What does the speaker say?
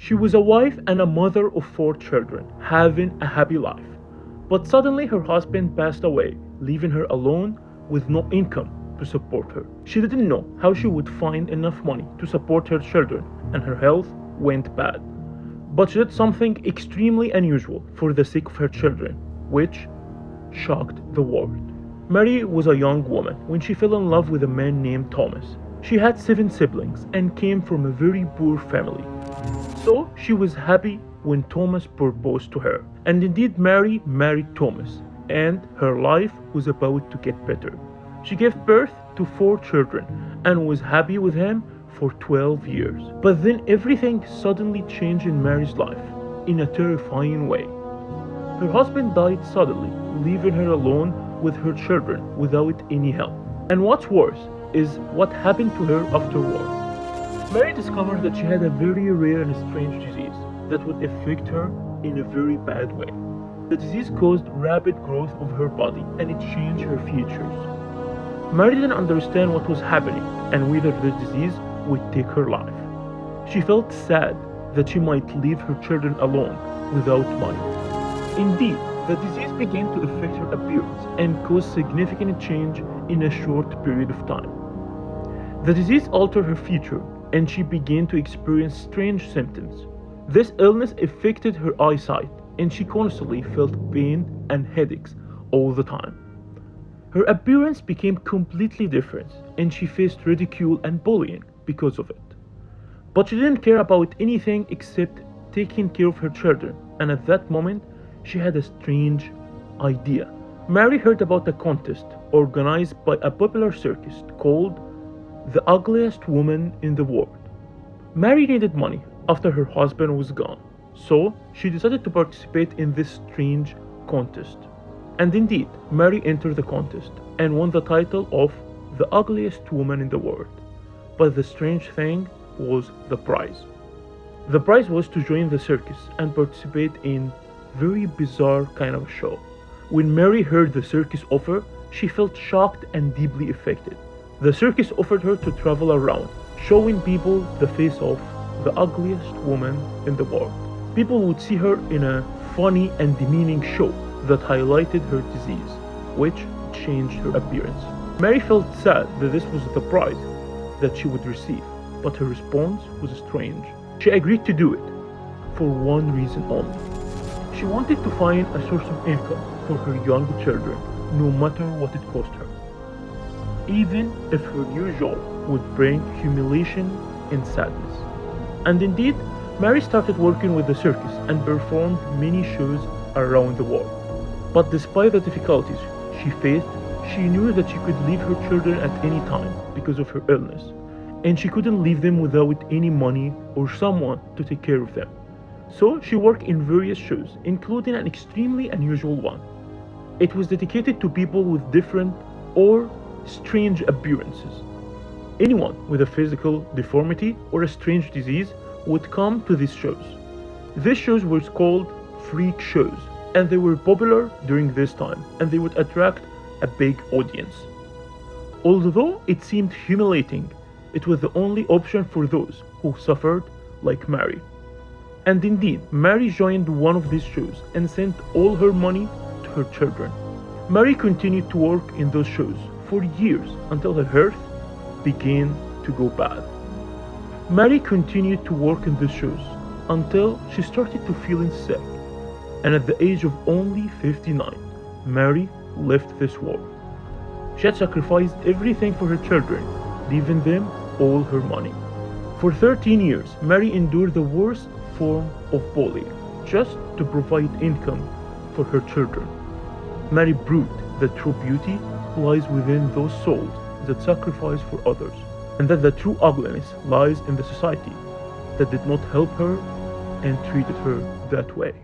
She was a wife and a mother of 4 children, having a happy life. But suddenly her husband passed away, leaving her alone with no income to support her. She didn't know how she would find enough money to support her children, and her health went bad. But she did something extremely unusual for the sake of her children, which shocked the world. Mary was a young woman when she fell in love with a man named Thomas. She had 7 siblings and came from a very poor family. So she was happy when Thomas proposed to her. And indeed, Mary married Thomas, and her life was about to get better. She gave birth to 4 children and was happy with him for 12 years. But then everything suddenly changed in Mary's life in a terrifying way. Her husband died suddenly, leaving her alone with her children without any help. And what's worse is what happened to her afterward. Mary discovered that she had a very rare and strange disease that would affect her in a very bad way. The disease caused rapid growth of her body and it changed her features. Mary didn't understand what was happening and whether the disease would take her life. She felt sad that she might leave her children alone without money. Indeed, the disease began to affect her appearance and caused significant change in a short period of time. The disease altered her feature and she began to experience strange symptoms. This illness affected her eyesight and she constantly felt pain and headaches all the time. Her appearance became completely different and she faced ridicule and bullying because of it. But she didn't care about anything except taking care of her children, and at that moment she had a strange idea. Mary heard about a contest organized by a popular circus called The Ugliest Woman in the World. Mary needed money after her husband was gone, so she decided to participate in this strange contest. And indeed, Mary entered the contest and won the title of the ugliest woman in the world. But the strange thing was the prize. The prize was to join the circus and participate in very bizarre kind of show. When Mary heard the circus offer, she felt shocked and deeply affected. The circus offered her to travel around, showing people the face of the ugliest woman in the world. People would see her in a funny and demeaning show that highlighted her disease, which changed her appearance. Mary felt sad that this was the prize that she would receive, but her response was strange. She agreed to do it for one reason only. She wanted to find a source of income for her young children, no matter what it cost her, even if her new job would bring humiliation and sadness. And indeed, Mary started working with the circus and performed many shows around the world. But despite the difficulties she faced, she knew that she could leave her children at any time because of her illness, and she couldn't leave them without any money or someone to take care of them. So she worked in various shows, including an extremely unusual one. It was dedicated to people with different or strange appearances. Anyone with a physical deformity or a strange disease would come to these shows. These shows were called freak shows, and they were popular during this time, and they would attract a big audience. Although it seemed humiliating, it was the only option for those who suffered like Mary. And indeed, Mary joined one of these shows and sent all her money to her children. Mary continued to work in those shows for years until her health began to go bad. Mary continued to work in these shows until she started to feeling sick. And at the age of only 59, Mary left this world. She had sacrificed everything for her children, leaving them all her money. For 13 years, Mary endured the worst form of bullying just to provide income for her children. Mary proved that true beauty lies within those souls that sacrifice for others, and that the true ugliness lies in the society that did not help her and treated her that way.